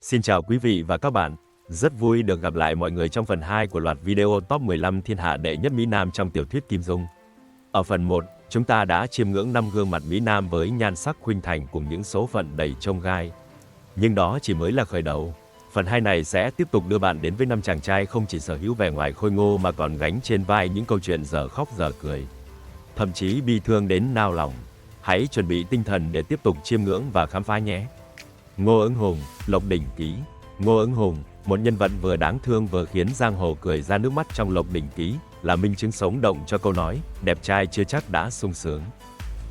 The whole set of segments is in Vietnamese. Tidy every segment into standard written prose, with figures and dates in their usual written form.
Xin chào quý vị và các bạn. Rất vui được gặp lại mọi người trong phần 2 của loạt video top 15 thiên hạ đệ nhất Mỹ Nam trong tiểu thuyết Kim Dung. Ở phần 1, chúng ta đã chiêm ngưỡng 5 gương mặt Mỹ Nam với nhan sắc khuynh thành cùng những số phận đầy chông gai. Nhưng đó chỉ mới là khởi đầu. Phần 2 này sẽ tiếp tục đưa bạn đến với 5 chàng trai không chỉ sở hữu vẻ ngoài khôi ngô mà còn gánh trên vai những câu chuyện dở khóc dở cười, thậm chí bi thương đến nao lòng. Hãy chuẩn bị tinh thần để tiếp tục chiêm ngưỡng và khám phá nhé. Ngô Ứng Hùng, Lộc Đỉnh Ký. Ngô Ứng Hùng, một nhân vật vừa đáng thương vừa khiến giang hồ cười ra nước mắt trong Lộc Đỉnh Ký, là minh chứng sống động cho câu nói, đẹp trai chưa chắc đã sung sướng.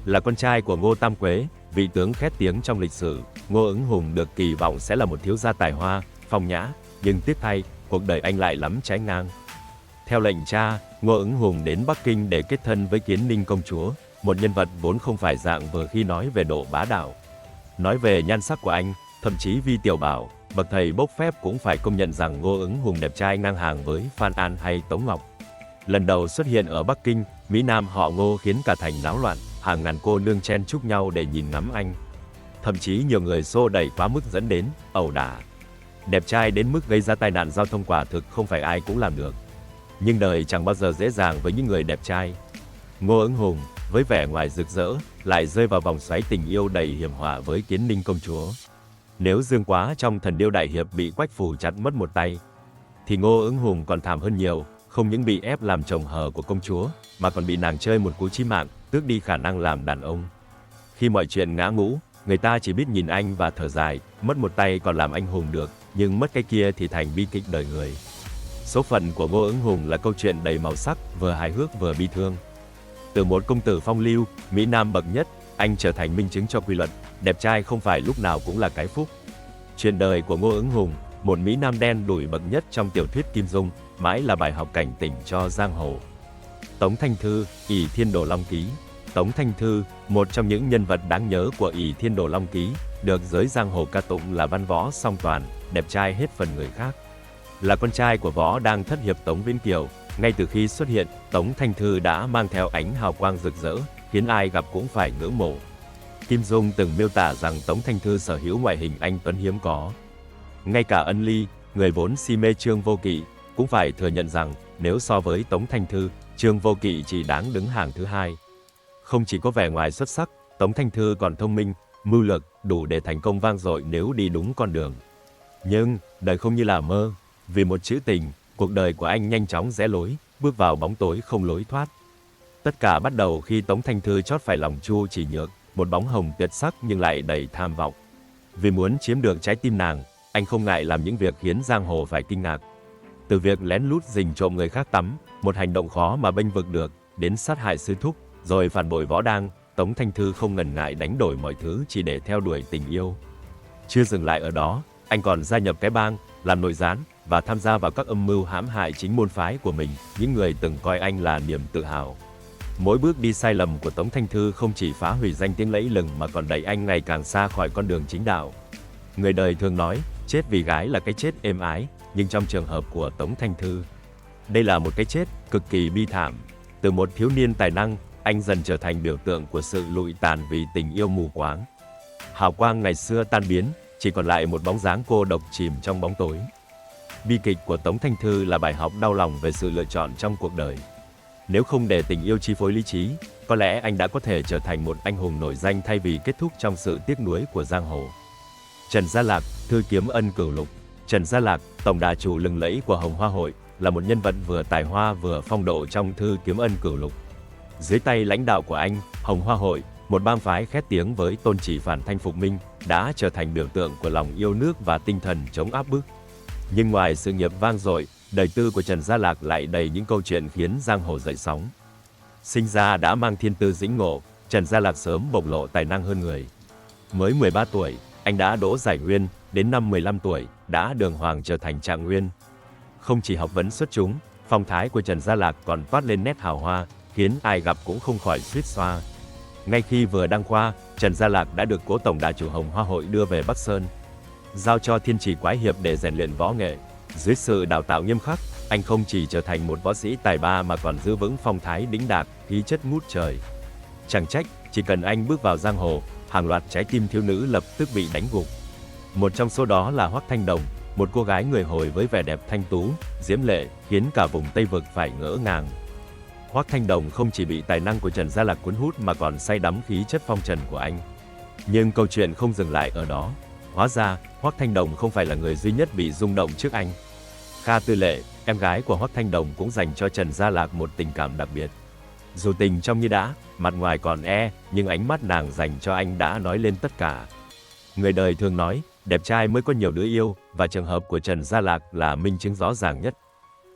Là con trai của Ngô Tam Quế, vị tướng khét tiếng trong lịch sử, Ngô Ứng Hùng được kỳ vọng sẽ là một thiếu gia tài hoa, phong nhã, nhưng tiếc thay, cuộc đời anh lại lắm trái ngang. Theo lệnh cha, Ngô Ứng Hùng đến Bắc Kinh để kết thân với Kiến Ninh công chúa, một nhân vật vốn không phải dạng vừa khi nói về độ bá đạo. Nói về nhan sắc của anh, thậm chí Vi Tiểu Bảo, bậc thầy bốc phép cũng phải công nhận rằng Ngô Ứng Hùng đẹp trai ngang hàng với Phan An hay Tống Ngọc. Lần đầu xuất hiện ở Bắc Kinh, Mỹ Nam họ Ngô khiến cả thành náo loạn, hàng ngàn cô nương chen chúc nhau để nhìn ngắm anh. Thậm chí nhiều người xô đẩy quá mức dẫn đến ẩu đả. Đẹp trai đến mức gây ra tai nạn giao thông quả thực không phải ai cũng làm được. Nhưng đời chẳng bao giờ dễ dàng với những người đẹp trai. Ngô Ứng Hùng, với vẻ ngoài rực rỡ, lại rơi vào vòng xoáy tình yêu đầy hiểm họa với Kiến Ninh công chúa. Nếu Dương Quá trong Thần Điêu Đại Hiệp bị Quách Phủ chặt mất một tay, thì Ngô Ứng Hùng còn thảm hơn nhiều, không những bị ép làm chồng hờ của công chúa, mà còn bị nàng chơi một cú chí mạng, tước đi khả năng làm đàn ông. Khi mọi chuyện ngã ngũ, người ta chỉ biết nhìn anh và thở dài, mất một tay còn làm anh hùng được, nhưng mất cái kia thì thành bi kịch đời người. Số phận của Ngô Ứng Hùng là câu chuyện đầy màu sắc, vừa hài hước vừa bi thương. Từ một công tử phong lưu, Mỹ Nam bậc nhất, anh trở thành minh chứng cho quy luật, đẹp trai không phải lúc nào cũng là cái phúc. Chuyện đời của Ngô Ứng Hùng, một Mỹ Nam đen đủi bậc nhất trong tiểu thuyết Kim Dung, mãi là bài học cảnh tỉnh cho giang hồ. Tống Thanh Thư, Ỷ Thiên Đồ Long Ký. Tống Thanh Thư, một trong những nhân vật đáng nhớ của Ỷ Thiên Đồ Long Ký, được giới giang hồ ca tụng là văn võ song toàn, đẹp trai hết phần người khác. Là con trai của võ đang thất hiệp Tống Viễn Kiều, ngay từ khi xuất hiện, Tống Thanh Thư đã mang theo ánh hào quang rực rỡ, khiến ai gặp cũng phải ngưỡng mộ. Kim Dung từng miêu tả rằng Tống Thanh Thư sở hữu ngoại hình anh tuấn hiếm có. Ngay cả Ân Ly, người vốn si mê Trương Vô Kỵ, cũng phải thừa nhận rằng nếu so với Tống Thanh Thư, Trương Vô Kỵ chỉ đáng đứng hàng thứ hai. Không chỉ có vẻ ngoài xuất sắc, Tống Thanh Thư còn thông minh, mưu lược, đủ để thành công vang dội nếu đi đúng con đường. Nhưng, đời không như là mơ, vì một chữ tình, cuộc đời của anh nhanh chóng rẽ lối, bước vào bóng tối không lối thoát. Tất cả bắt đầu khi Tống Thanh Thư chót phải lòng Chu Chỉ Nhược, một bóng hồng tuyệt sắc nhưng lại đầy tham vọng. Vì muốn chiếm được trái tim nàng, anh không ngại làm những việc khiến giang hồ phải kinh ngạc. Từ việc lén lút rình trộm người khác tắm, một hành động khó mà bênh vực được, đến sát hại sư thúc, rồi phản bội võ đang, Tống Thanh Thư không ngần ngại đánh đổi mọi thứ chỉ để theo đuổi tình yêu. Chưa dừng lại ở đó, anh còn gia nhập cái bang, làm nội gián và tham gia vào các âm mưu hãm hại chính môn phái của mình, những người từng coi anh là niềm tự hào. Mỗi bước đi sai lầm của Tống Thanh Thư không chỉ phá hủy danh tiếng lẫy lừng mà còn đẩy anh ngày càng xa khỏi con đường chính đạo. Người đời thường nói, chết vì gái là cái chết êm ái, nhưng trong trường hợp của Tống Thanh Thư, đây là một cái chết cực kỳ bi thảm. Từ một thiếu niên tài năng, anh dần trở thành biểu tượng của sự lụi tàn vì tình yêu mù quáng. Hào quang ngày xưa tan biến, chỉ còn lại một bóng dáng cô độc chìm trong bóng tối. Bi kịch của Tống Thanh Thư là bài học đau lòng về sự lựa chọn trong cuộc đời. Nếu không để tình yêu chi phối lý trí, có lẽ anh đã có thể trở thành một anh hùng nổi danh thay vì kết thúc trong sự tiếc nuối của giang hồ. Trần Gia Lạc, Thư Kiếm Ân Cửu Lục. Trần Gia Lạc, tổng đà chủ lừng lẫy của Hồng Hoa Hội, là một nhân vật vừa tài hoa vừa phong độ trong Thư Kiếm Ân Cửu Lục. Dưới tay lãnh đạo của anh, Hồng Hoa Hội, một bang phái khét tiếng với tôn chỉ phản thanh phục minh, đã trở thành biểu tượng của lòng yêu nước và tinh thần chống áp bức. Nhưng ngoài sự nghiệp vang dội, đời tư của Trần Gia Lạc lại đầy những câu chuyện khiến giang hồ dậy sóng. Sinh ra đã mang thiên tư dĩnh ngộ, Trần Gia Lạc sớm bộc lộ tài năng hơn người. Mới 13 tuổi, anh đã đỗ giải nguyên, đến năm 15 tuổi, đã đường hoàng trở thành trạng nguyên. Không chỉ học vấn xuất chúng, phong thái của Trần Gia Lạc còn toát lên nét hào hoa, khiến ai gặp cũng không khỏi suýt xoa. Ngay khi vừa đăng khoa, Trần Gia Lạc đã được cố tổng đà chủ Hồng Hoa Hội đưa về Bắc Sơn, giao cho Thiên Chỉ Quái Hiệp để rèn luyện võ nghệ. Dưới sự đào tạo nghiêm khắc, anh không chỉ trở thành một võ sĩ tài ba mà còn giữ vững phong thái đĩnh đạc, khí chất ngút trời. Chẳng trách, chỉ cần anh bước vào giang hồ, hàng loạt trái tim thiếu nữ lập tức bị đánh gục. Một trong số đó là Hoắc Thanh Đồng, một cô gái người Hồi với vẻ đẹp thanh tú, diễm lệ, khiến cả vùng Tây Vực phải ngỡ ngàng. Hoắc Thanh Đồng không chỉ bị tài năng của Trần Gia Lạc cuốn hút mà còn say đắm khí chất phong trần của anh. Nhưng câu chuyện không dừng lại ở đó. Hóa ra, Hoắc Thanh Đồng không phải là người duy nhất bị rung động trước anh. Kha Tư Lệ, em gái của Hoắc Thanh Đồng cũng dành cho Trần Gia Lạc một tình cảm đặc biệt. Dù tình trong như đã, mặt ngoài còn nhưng ánh mắt nàng dành cho anh đã nói lên tất cả. Người đời thường nói, đẹp trai mới có nhiều đứa yêu, và trường hợp của Trần Gia Lạc là minh chứng rõ ràng nhất.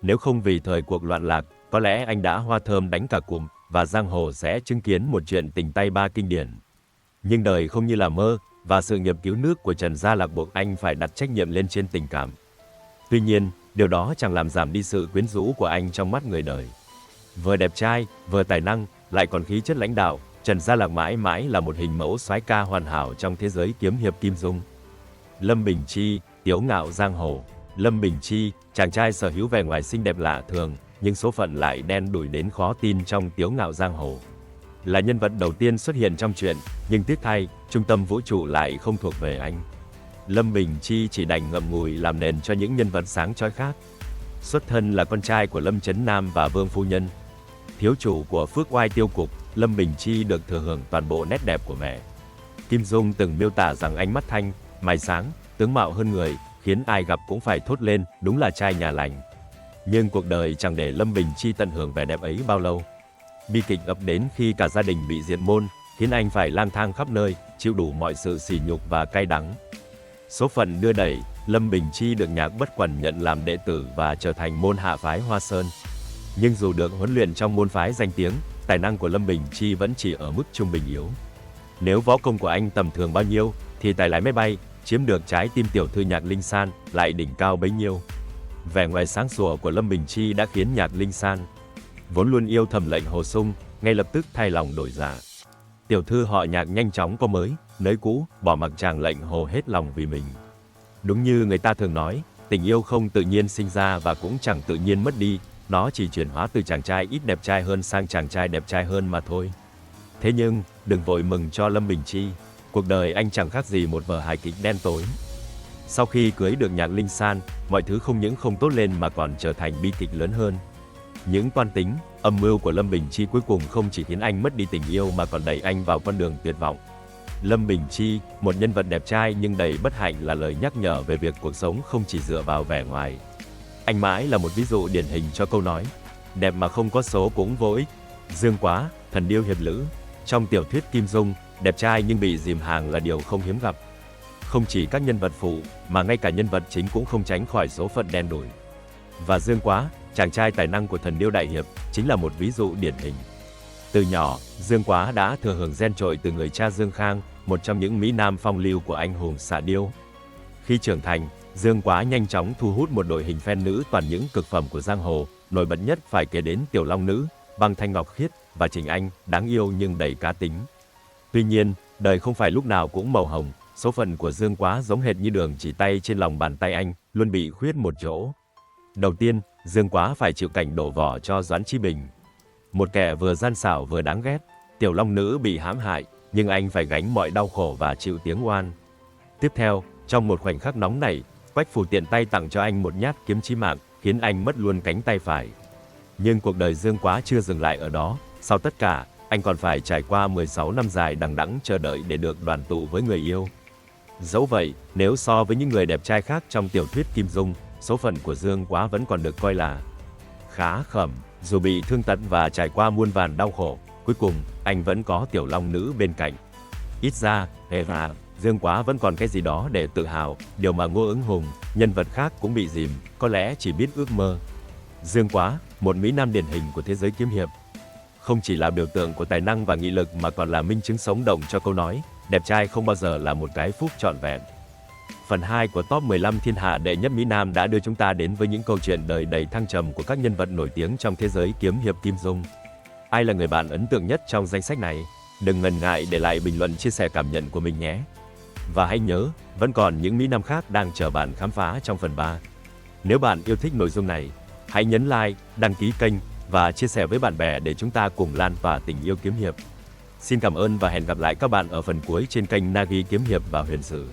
Nếu không vì thời cuộc loạn lạc, có lẽ anh đã hoa thơm đánh cả cụm, và giang hồ sẽ chứng kiến một chuyện tình tay ba kinh điển. Nhưng đời không như là mơ, và sự nghiệp cứu nước của Trần Gia Lạc buộc anh phải đặt trách nhiệm lên trên tình cảm. Tuy nhiên, điều đó chẳng làm giảm đi sự quyến rũ của anh trong mắt người đời. Vừa đẹp trai, vừa tài năng, lại còn khí chất lãnh đạo, Trần Gia Lạc mãi mãi là một hình mẫu soái ca hoàn hảo trong thế giới kiếm hiệp kim dung. Lâm Bình Chi, tiếu ngạo giang hồ. Lâm Bình Chi, chàng trai sở hữu vẻ ngoài xinh đẹp lạ thường, nhưng số phận lại đen đủi đến khó tin trong tiếu ngạo giang hồ. Là nhân vật đầu tiên xuất hiện trong truyện, nhưng tiếc thay, trung tâm vũ trụ lại không thuộc về anh. Lâm Bình Chi chỉ đành ngậm ngùi làm nền cho những nhân vật sáng chói khác. Xuất thân là con trai của Lâm Chấn Nam và Vương Phu Nhân. Thiếu chủ của Phước Oai Tiêu Cục, Lâm Bình Chi được thừa hưởng toàn bộ nét đẹp của mẹ. Kim Dung từng miêu tả rằng ánh mắt thanh, mày sáng, tướng mạo hơn người, khiến ai gặp cũng phải thốt lên, đúng là trai nhà lành. Nhưng cuộc đời chẳng để Lâm Bình Chi tận hưởng vẻ đẹp ấy bao lâu. Bi kịch ập đến khi cả gia đình bị diệt môn, khiến anh phải lang thang khắp nơi, chịu đủ mọi sự sỉ nhục và cay đắng. Số phận đưa đẩy, Lâm Bình Chi được Nhạc Bất Quần nhận làm đệ tử và trở thành môn hạ phái Hoa Sơn. Nhưng dù được huấn luyện trong môn phái danh tiếng, tài năng của Lâm Bình Chi vẫn chỉ ở mức trung bình yếu. Nếu võ công của anh tầm thường bao nhiêu, thì tài lái máy bay, chiếm được trái tim tiểu thư Nhạc Linh San, lại đỉnh cao bấy nhiêu. Vẻ ngoài sáng sủa của Lâm Bình Chi đã khiến Nhạc Linh San, vốn luôn yêu thầm lệnh Hồ Sung, ngay lập tức thay lòng đổi dạ. Tiểu thư họ Nhạc nhanh chóng có mới, nới cũ, bỏ mặc chàng lệnh Hồ hết lòng vì mình. Đúng như người ta thường nói, tình yêu không tự nhiên sinh ra và cũng chẳng tự nhiên mất đi, nó chỉ chuyển hóa từ chàng trai ít đẹp trai hơn sang chàng trai đẹp trai hơn mà thôi. Thế nhưng, đừng vội mừng cho Lâm Bình Chi, cuộc đời anh chẳng khác gì một vở hài kịch đen tối. Sau khi cưới được Nhạc Linh San, mọi thứ không những không tốt lên mà còn trở thành bi kịch lớn hơn. Những toan tính, âm mưu của Lâm Bình Chi cuối cùng không chỉ khiến anh mất đi tình yêu mà còn đẩy anh vào con đường tuyệt vọng. Lâm Bình Chi, một nhân vật đẹp trai nhưng đầy bất hạnh, là lời nhắc nhở về việc cuộc sống không chỉ dựa vào vẻ ngoài. Anh mãi là một ví dụ điển hình cho câu nói, đẹp mà không có số cũng vô ích. Dương Quá, thần điêu hiệp lữ. Trong tiểu thuyết Kim Dung, đẹp trai nhưng bị dìm hàng là điều không hiếm gặp. Không chỉ các nhân vật phụ, mà ngay cả nhân vật chính cũng không tránh khỏi số phận đen đủi. Và Dương Quá, chàng trai tài năng của thần điêu đại hiệp, chính là một ví dụ điển hình. Từ nhỏ, Dương Quá đã thừa hưởng gen trội từ người cha Dương Khang, một trong những mỹ nam phong lưu của anh hùng xạ điêu. Khi trưởng thành, Dương Quá nhanh chóng thu hút một đội hình fan nữ toàn những cực phẩm của giang hồ, nổi bật nhất phải kể đến Tiểu Long Nữ, Băng Thanh Ngọc Khiết và Trình Anh, đáng yêu nhưng đầy cá tính. Tuy nhiên, đời không phải lúc nào cũng màu hồng, số phận của Dương Quá giống hệt như đường chỉ tay trên lòng bàn tay anh, luôn bị khuyết một chỗ. Đầu tiên, Dương Quá phải chịu cảnh đổ vỏ cho Doãn Chi Bình. Một kẻ vừa gian xảo vừa đáng ghét, Tiểu Long Nữ bị hãm hại, nhưng anh phải gánh mọi đau khổ và chịu tiếng oan. Tiếp theo, trong một khoảnh khắc nóng nảy, Quách Phù tiện tay tặng cho anh một nhát kiếm chí mạng, khiến anh mất luôn cánh tay phải. Nhưng cuộc đời Dương Quá chưa dừng lại ở đó, sau tất cả, anh còn phải trải qua 16 năm dài đằng đẵng chờ đợi để được đoàn tụ với người yêu. Dẫu vậy, nếu so với những người đẹp trai khác trong tiểu thuyết Kim Dung, số phận của Dương Quá vẫn còn được coi là khá khẩm. Dù bị thương tật và trải qua muôn vàn đau khổ, cuối cùng, anh vẫn có Tiểu Long Nữ bên cạnh. Ít ra, Dương Quá vẫn còn cái gì đó để tự hào, điều mà Ngô Ứng Hùng, nhân vật khác cũng bị dìm, có lẽ chỉ biết ước mơ. Dương Quá, một mỹ nam điển hình của thế giới kiếm hiệp, không chỉ là biểu tượng của tài năng và nghị lực mà còn là minh chứng sống động cho câu nói, đẹp trai không bao giờ là một cái phúc trọn vẹn. Phần 2 của Top 15 thiên hạ đệ nhất Mỹ Nam đã đưa chúng ta đến với những câu chuyện đời đầy thăng trầm của các nhân vật nổi tiếng trong thế giới kiếm hiệp Kim Dung. Ai là người bạn ấn tượng nhất trong danh sách này? Đừng ngần ngại để lại bình luận chia sẻ cảm nhận của mình nhé. Và hãy nhớ, vẫn còn những Mỹ Nam khác đang chờ bạn khám phá trong phần 3. Nếu bạn yêu thích nội dung này, hãy nhấn like, đăng ký kênh và chia sẻ với bạn bè để chúng ta cùng lan tỏa tình yêu kiếm hiệp. Xin cảm ơn và hẹn gặp lại các bạn ở phần cuối trên kênh Nagi Kiếm Hiệp và Huyền Sử.